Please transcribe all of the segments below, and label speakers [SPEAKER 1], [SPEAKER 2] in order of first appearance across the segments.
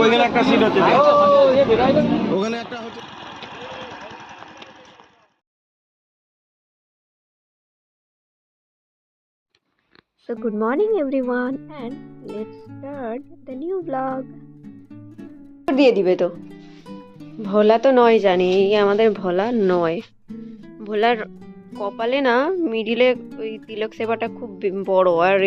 [SPEAKER 1] ওইখানে একটা সিট হচ্ছে, ওখানে একটা হচ্ছে।
[SPEAKER 2] So good morning everyone and let's start the new vlog. দিয়ে দিবে তো, ভোলা তো নয় জানি, এই আমাদের ভোলা নয়। ভোলার কপালে না মিডিলে ওই তিলক সেবাটা খুব বড়, আর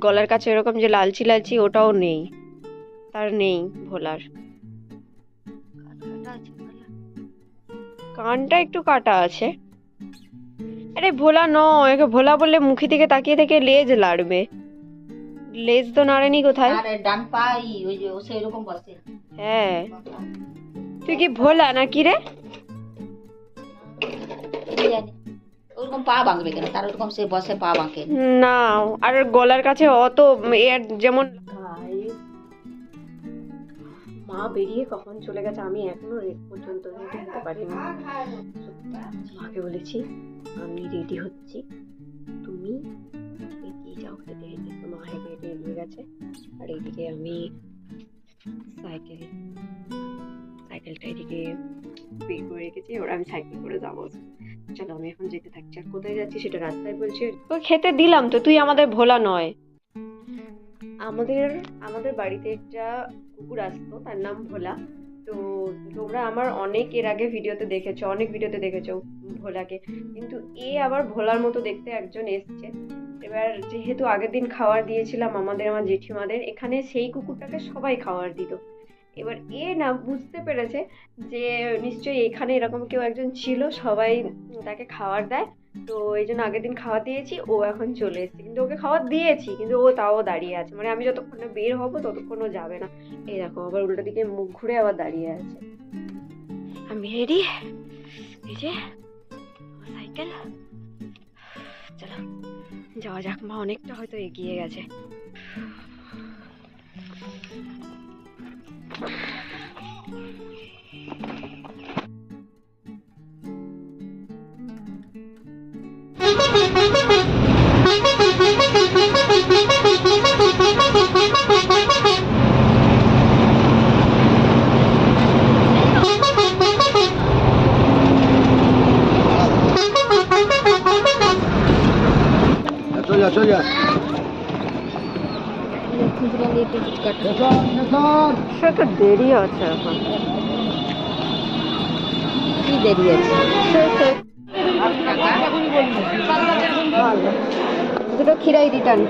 [SPEAKER 2] গলার কাছে এরকম যে লালচি লালচি ওটাও নেই, তার নেই ভোলার। কানটা একটু কাটা আছে। আরে ভোলা নয়, একে ভোলা বললে মুখি থেকে তাকিয়ে থেকে লেজ লাড়বে, লেজ তো নাড়েনি কোথায়।
[SPEAKER 3] আরে ডান পাই ওই যে সেই রকম বসে।
[SPEAKER 2] হ্যাঁ, তুই কি ভোলা না কি রে?
[SPEAKER 3] ওরকম পা ভাঙবে কেন, তার ওরকম সে বসে পা ভাঙে
[SPEAKER 2] না। আর গলার কাছে অত এর যেমন মা বেরিয়ে কখন চলে গেছে, আমি এখনো রেড পর্যন্ত রেডি হতে পারিনি। মাকে বলেছি আমি রেডি হচ্ছি, তুমি এগিয়ে যাও হেঁটে হেঁটে। তো মা হেঁটে হেঁটে এগিয়ে গেছে, আর এইদিকে আমি সাইকেলটা এদিকে বের করে রেখেছি। ওরা আমি সাইকেল করে যাবো। চলো আমি এখন যেতে থাকছি। আর কোথায় যাচ্ছি সেটা রাস্তায় বলছি। ওই খেতে দিলাম তো, তুই আমাদের ভোলা নয়। আমাদের বাড়িতে একটা কুকুর আসতো, তার নাম ভোলা। তো তোমরা আমার অনেক এর আগে অনেক ভিডিওতে দেখেছো ভোলাকে, কিন্তু এ আবার ভোলার মতো দেখতে একজন এসছে। এবার যেহেতু আগের দিন খাবার দিয়েছিলাম আমার জেঠিমাদের এখানে, সেই কুকুরটাকে সবাই খাবার দিত। এবার এ না বুঝতে পেরেছে যে নিশ্চয়ই এখানে এরকম কেউ একজন ছিল, সবাই তাকে খাবার দেয়, তো এই জন্য আগের দিন খাবার দিয়েছি। ও এখন চলে এসেছে, কিন্তু ওকে খাবার দিয়েছি, কিন্তু ও তাও দাঁড়িয়ে আছে। মানে আমি যতক্ষণ না বের হবো ততক্ষণ ও যাবে না। এই দেখো আবার উল্টো দিকে মুখ ঘুরে আবার দাঁড়িয়ে আছে। আমি রেডি, এই যে সাইকেল, চলো যাওয়া যাক। মা অনেকটা হয়তো এগিয়ে গেছে।
[SPEAKER 1] সোজা
[SPEAKER 2] সে তো দেরি আছে এখন।
[SPEAKER 3] কি দেরি আছে?
[SPEAKER 2] দুটো খিরাই রিটার্ন।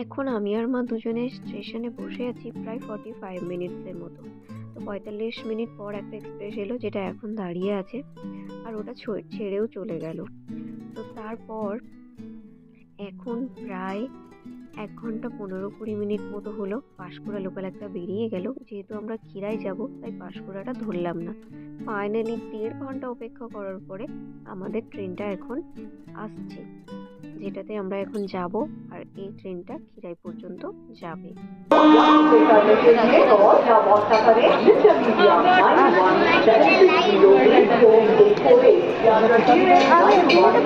[SPEAKER 2] এখন আমি আর মা দুজনে স্টেশনে বসে আছি প্রায় 45 মিনিটসের মতো। তো 45 মিনিট পর একটা এক্সপ্রেস এলো, যেটা এখন দাঁড়িয়ে আছে, আর ওটা ছেড়েও চলে গেল। তো তারপর এখন প্রায় 1 ঘন্টা 15-20 মিনিট মতো হলো, পাঁশকুড়া লোকাল একটা বেরিয়ে গেল। যেহেতু আমরা খিরাই যাব তাই পাঁশকুড়াটা ধরলাম না। ফাইনালি 1.5 ঘন্টা অপেক্ষা করার পরে আমাদের ট্রেনটা এখন আসছে, যেটাতে আমরা এখন যাব। আর এই ট্রেনটা খিরাই পর্যন্ত যাবে।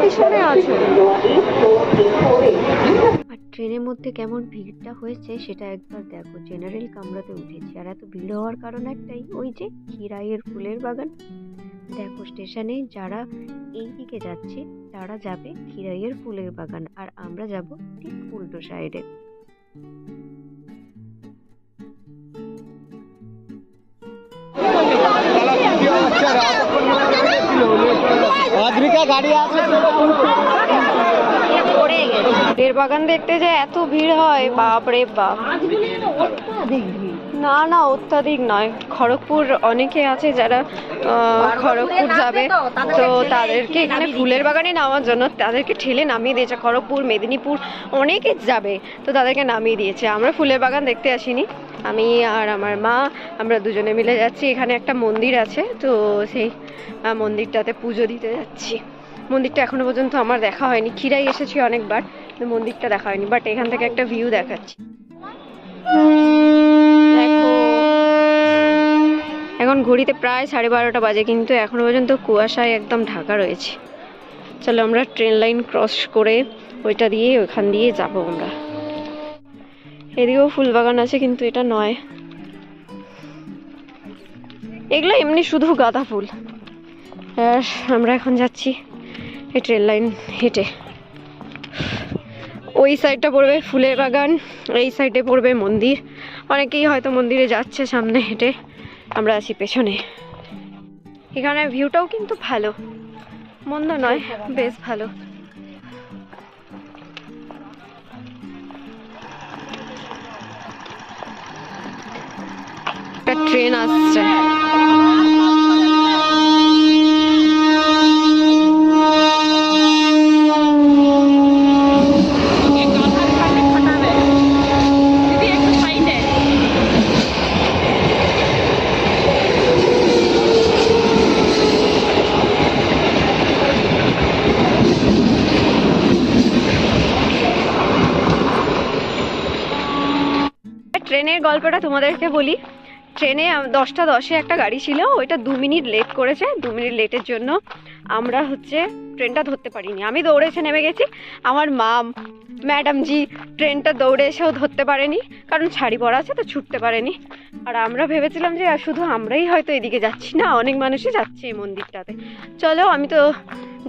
[SPEAKER 2] পিছনে আছে। আর ট্রেনের মধ্যে কেমন ভিড়টা হয়েছে সেটা একবার দেখো। জেনারেল কামরাতে উঠেছি, আর এত ভিড় হওয়ার কারণ একটাই, ওই যে খিরাইয়ের ফুলের বাগান। দেখো স্টেশনে যারা এই দিকে যাচ্ছে তারা যাবে খিরাইয়ের ফুলের বাগান, আর আমরা যাব ঠিক উল্টো সাইডে। ফুলের বাগান দেখতে যে এত ভিড় হয়, বাপ রে বাপ। না না, অত্যাধিক নয়। খড়গপুর অনেকে আছে যারা খড়গপুর যাবে, তো তাদেরকে এখানে ফুলের বাগানে নামার জন্য তাদেরকে ঠেলে নামিয়ে দিয়েছে। খড়গপুর, মেদিনীপুর অনেকে যাবে, তো তাদেরকে নামিয়ে দিয়েছে। আমরা ফুলের বাগান দেখতে আসিনি, আমি আর আমার মা আমরা দুজনে মিলে যাচ্ছি। এখানে একটা মন্দির আছে, তো সেই মন্দিরটাতে পুজো দিতে যাচ্ছি। মন্দিরটা এখনো পর্যন্ত আমার দেখা হয়নি। খিরাই এসেছি অনেকবার, মন্দিরটা দেখা হয়নি, বাট এখান থেকে একটা ভিউ দেখাচ্ছি। দেখো এখন ঘড়িতে প্রায় 12:30 বাজে, কিন্তু এখনো পর্যন্ত কুয়াশায় একদম ঢাকা রয়েছে। চলো আমরা ট্রেন লাইন ক্রস করে ওইটা দিয়ে ওইখান দিয়ে যাবো আমরা। এদিকেও ফুল বাগান আছে, কিন্তু এটা নয়, এগুলো এমনি শুধু গাঁদা ফুল। আর আমরা এখন যাচ্ছি এই ট্রেন লাইন হেঁটে। ওই সাইডটা পড়বে ফুলের বাগান, এই সাইডে পড়বে মন্দির। অনেকেই হয়তো মন্দিরে যাচ্ছে সামনে হেঁটে, আমরা আছি পেছনে। এখানে ভিউটাও কিন্তু ভালো, মন্দ নয়, বেশ ভালো। একটা ট্রেন আসছে। ট্রেনের গল্পটা তোমাদেরকে বলি। ট্রেনে 10:10 একটা গাড়ি ছিল, ওইটা 2 মিনিট লেট করেছে। 2 মিনিট লেটের জন্য আমরা ট্রেনটা ধরতে পারিনি। আমি দৌড়ে এসে নেমে গেছি, আমার ম্যাডামজি ট্রেনটা দৌড়ে এসেও ধরতে পারেনি, কারণ শাড়ি পরা আছে তো ছুটতে পারেনি। আর আমরা ভেবেছিলাম যে শুধু আমরাই হয়তো এদিকে যাচ্ছি, না অনেক মানুষই যাচ্ছে এই মন্দিরটাতে। চলো আমি তো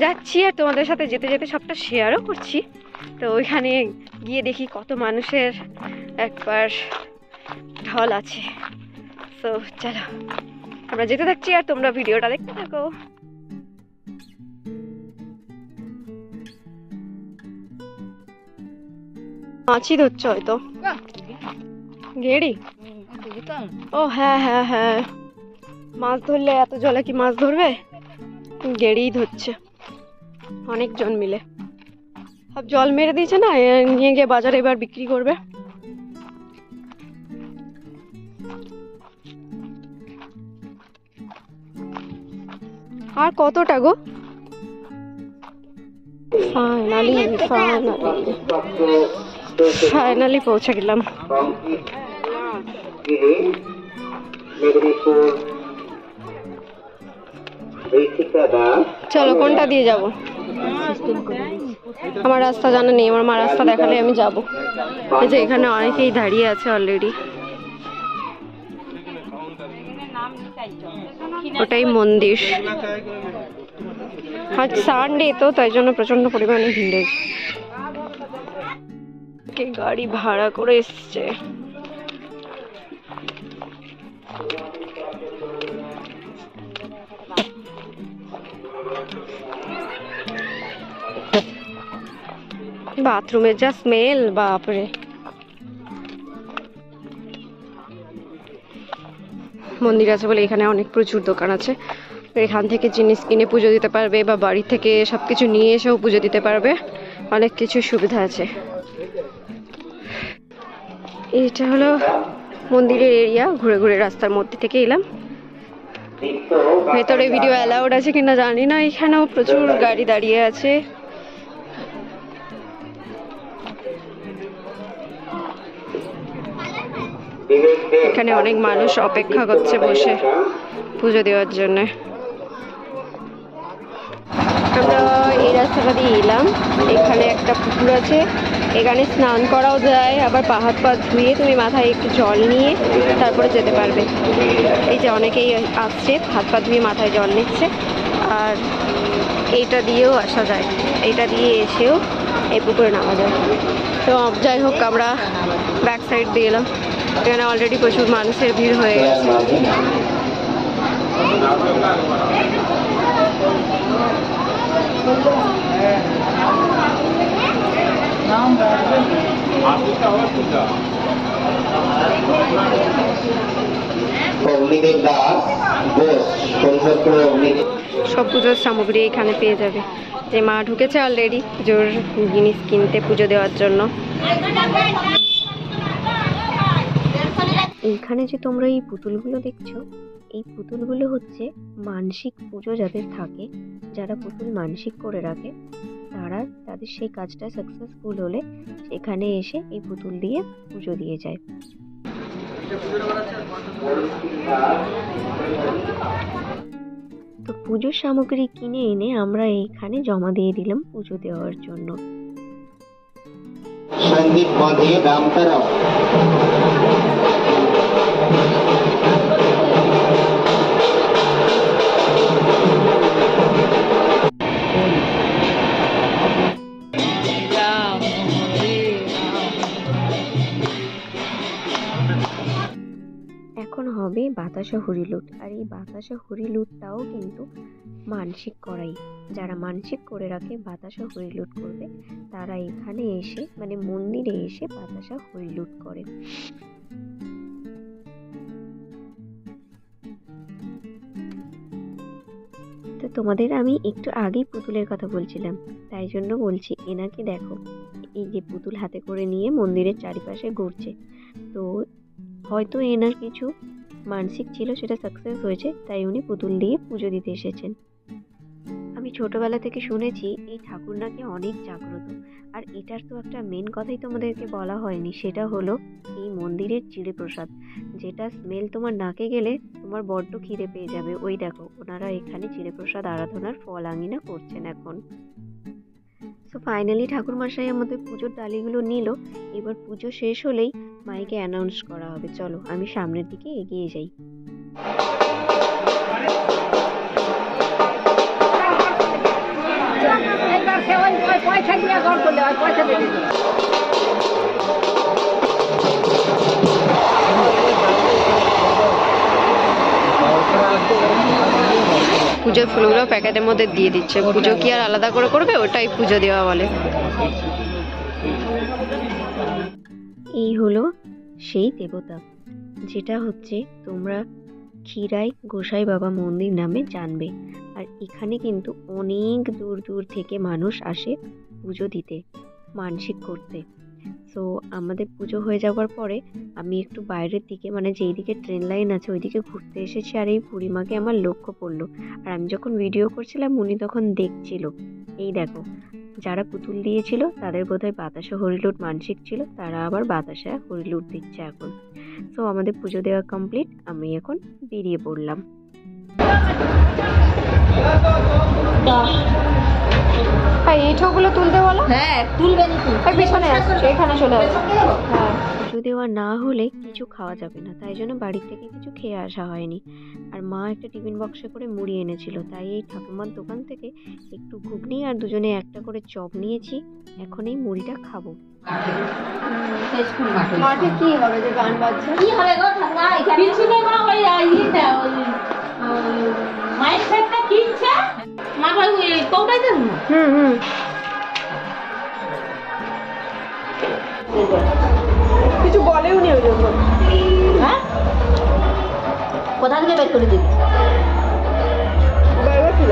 [SPEAKER 2] যাচ্ছি, আর তোমাদের সাথে যেতে যেতে সবটা শেয়ারও করছি। তো ওইখানে গিয়ে দেখি কত মানুষের একবার ঢল আছে। তো চলো আমরা যেতে থাকছি, আর তোমরা ভিডিওটা দেখতে থাকো। মাছই ধরছে হয়তো, গেড়ি। ও হ্যাঁ হ্যাঁ হ্যাঁ, মাছ ধরলে এত জলে কি মাছ ধরবে? গেড়িই ধরছে অনেকজন মিলে। সব জল মেরে দিয়েছে না, নিয়ে গিয়ে বাজারে এবার বিক্রি করবে। আর কতটা গো? ফাইনালি পৌঁছে গেলাম। চলো কোনটা দিয়ে যাব? আমার রাস্তা জানা নেই, আমার মা রাস্তা দেখালে আমি যাব। এই যে এখানে অনেকেই দাঁড়িয়ে আছে অলরেডি। ওটাই মন্দির। আজ সানডে তো, তাই জন্য প্রচন্ড পরিমাণে ভিড় হয়েছে। গাড়ি ভাড়া করে এসছে। বাথরুমের যা স্মেল, বাপরে। মন্দির আছে বলে এখানে অনেক প্রচুর দোকান আছে। এখান থেকে জিনিস কিনে পুজো দিতে পারবে, বা বাড়ি থেকে সবকিছু নিয়ে এসেও পুজো দিতে পারবে। অনেক কিছু সুবিধা আছে। এটা হলো মন্দিরের এরিয়া। ঘুরে ঘুরে রাস্তার মধ্যে থেকে এলাম। ভেতরে ভিডিও অ্যালাউড আছে কিনা জানি না। এখানেও প্রচুর গাড়ি দাঁড়িয়ে আছে। এখানে অনেক মানুষ অপেক্ষা করছে বসে পুজো দেওয়ার জন্য। আমরা এই রাস্তাটা দিয়ে এলাম। এখানে একটা পুকুর আছে, এখানে স্নান করাও যায়। আবার হাত পা ধুয়ে তুমি মাথায় একটু জল নিয়ে তারপরে যেতে পারবে। এই যে অনেকেই আসছে, হাত পা ধুয়ে মাথায় জল নিচ্ছে। আর এইটা দিয়েও আসা যায়, এইটা দিয়ে এসেও এই পুকুরে নামা যায়। তো যাই হোক, আমরা ব্যাক সাইড দিয়ে এলাম। এখানে অলরেডি প্রচুর মানুষের ভিড় হয়ে গেছে। সব পুজোর সামগ্রী এখানে পেয়ে যাবে। যে মা ঢুকেছে অলরেডি পুজোর জিনিস কিনতে, পুজো দেওয়ার জন্য। এইখানে যে তোমরা এই পুতুলগুলো দেখছো, এই পুতুলগুলো হচ্ছে মানসিক পুজো যাদের থাকে, যারা পুতুল মানসিক করে রাখে, তারা তাদের সেই কাজটা সাকসেসফুল হলে সেখানে এসে এই পুতুল দিয়ে পুজো দিয়ে যায়। তো পুজোর সামগ্রী কিনে এনে আমরা এইখানে জমা দিয়ে দিলাম পুজো দেওয়ার জন্য।
[SPEAKER 4] संदीप मोदी रामतराव
[SPEAKER 2] এখন হবে বাতাসা হরিলুট। আর এই বাতাসা হরিলুটটাও কিন্তু মানসিক করাই, যারা মানসিক করে রাখে বাতাসা হরিলুট করবে তারা এখানে এসে মানে মন্দিরে এসে বাতাসা হরিলুট করে। তো তোমাদের আমি একটু আগেই পুতুলের কথা বলছিলাম, তাই জন্য বলছি এনাকে দেখো, এই যে পুতুল হাতে করে নিয়ে মন্দিরের চারিপাশে ঘুরছে। তো হয়তো এনার কিছু মানসিক ছিল, সেটা সাকসেস হয়েছে, তাই উনি পুতুল দিয়ে পুজো দিতে এসেছেন। আমি ছোটবেলা থেকে শুনেছি এই ঠাকুর নাকি অনেক জাগ্রত। আর এটার তো একটা মেন কথাই তোমাদেরকে বলা হয়নি, সেটা হলো এই মন্দিরের চিড়ে প্রসাদ, যেটা স্মেল তোমার নাকে গেলে তোমার বড্ড খিদে পেয়ে যাবে। ওই দেখো ওনারা এখানে চিড়ে প্রসাদ আরাধনার ফল আঙিনা করছেন এখন। সো ফাইনালি ঠাকুরমশাই আমাদের পুজোর ডালিগুলো নিল। এবার পুজো শেষ হলেই মাইকে অ্যানাউন্স করা হবে। চলো আমি সামনের দিকে এগিয়ে যাই। পুজোর ফুলগুলো প্যাকেটের মধ্যে দিয়ে দিচ্ছে। পুজো কি আর আলাদা করে করবে, ওটাই পুজো দেওয়া বলে। এই হলো সেই দেবতা, যেটা হচ্ছে তোমরা ক্ষীরাই গোসাই বাবা মন্দির নামে জানবে। আর এখানে কিন্তু অনেক দূর দূর থেকে মানুষ আসে পুজো দিতে, মানসিক করতে। সো আমাদের পুজো হয়ে যাওয়ার পরে আমি একটু বাইরের দিকে মানে যেই দিকে ট্রেন লাইন আছে ওইদিকে ঘুরতে এসেছি। আর এই বুড়িমাকে আমার লক্ষ্য পড়লো, আর আমি যখন ভিডিও করছিলাম উনি তখন দেখছিল। এই দেখো, যারা পুতুল দিয়েছিল তাদের বোধহয় বাতাসা হরিলুট মানসিক ছিল, তারা আবার বাতাসা হরিলুট দিচ্ছে এখন। সো আমাদের পুজো দেওয়া কমপ্লিট, আমি এখন বেরিয়ে পড়লাম। এই ঠোগুলো তুলতে বলো।
[SPEAKER 3] হ্যাঁ তুলবেন,
[SPEAKER 2] পিছনে আসছে, এখানে চলে আসছে। হ্যাঁ, পুজো দেওয়া না হলে কিছু খাওয়া যাবে না, তাই জন্য বাড়ি থেকে কিছু খেয়ে আসা হয়নি। আর মা একটা টিফিন বক্সে করে মুড়ি এনেছিল, তাই এই ঠাকুমার দোকান থেকে একটু ঘুগনি আর দুজনে একটা করে চপ নিয়েছি। এখন এই মুড়িটা খাবো। মাঠে কি হবে যে গান বাজছে?
[SPEAKER 3] কি হবে গো ঠাকুমা? কিছু নেই মা, ওই ইয়েটা ওই মাইক সেটটা কিনছে মা, ওই কৌটাই দেন না।
[SPEAKER 2] কিছু বলেও নি ওই জন্য।
[SPEAKER 3] হ্যাঁ কোথা থেকে বের করে দিবি?
[SPEAKER 2] ব্যাগে ছিল,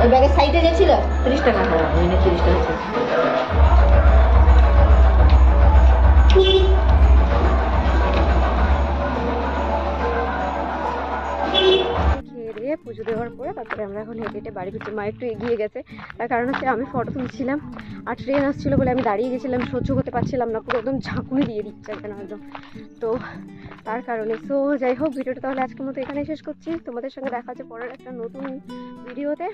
[SPEAKER 3] ওই ব্যাগের সাইডে যে ছিল 30 টাকা। হ্যাঁ ওই 30 টাকা ছিল।
[SPEAKER 2] খেয়ে দিয়ে পুজো দেওয়ার পরে তারপরে আমরা এখন হেঁটে হেঁটে বাড়ি ফিরছি। মা একটু এগিয়ে গেছে, তার কারণ হচ্ছে আমি ফটো তুলছিলাম আর ট্রেন আসছিল বলে আমি দাঁড়িয়ে গেছিলাম, সহ্য করতে পারছিলাম না, পুরো একদম ঝাঁকুনি দিয়ে দিচ্ছে একদম একদম। তো তার কারণে সো যাই হোক, ভিডিওটা তাহলে আজকের মতো এখানেই শেষ করছি। তোমাদের সঙ্গে দেখা হচ্ছে পরের একটা নতুন ভিডিওতে।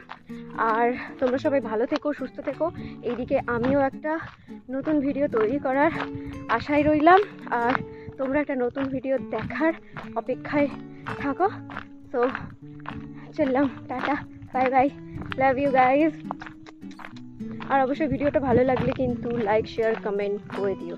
[SPEAKER 2] আর তোমরা সবাই ভালো থেকো, সুস্থ থেকো। এইদিকে আমিও একটা নতুন ভিডিও তৈরি করার আশায় রইলাম, আর তোমরা একটা নতুন ভিডিও দেখার অপেক্ষায় থাকো। তো চললাম, tata, bye bye, love you guys. আর অবশ্যই ভিডিওটা ভালো লাগলে কিন্তু লাইক, শেয়ার, কমেন্ট করে দিও।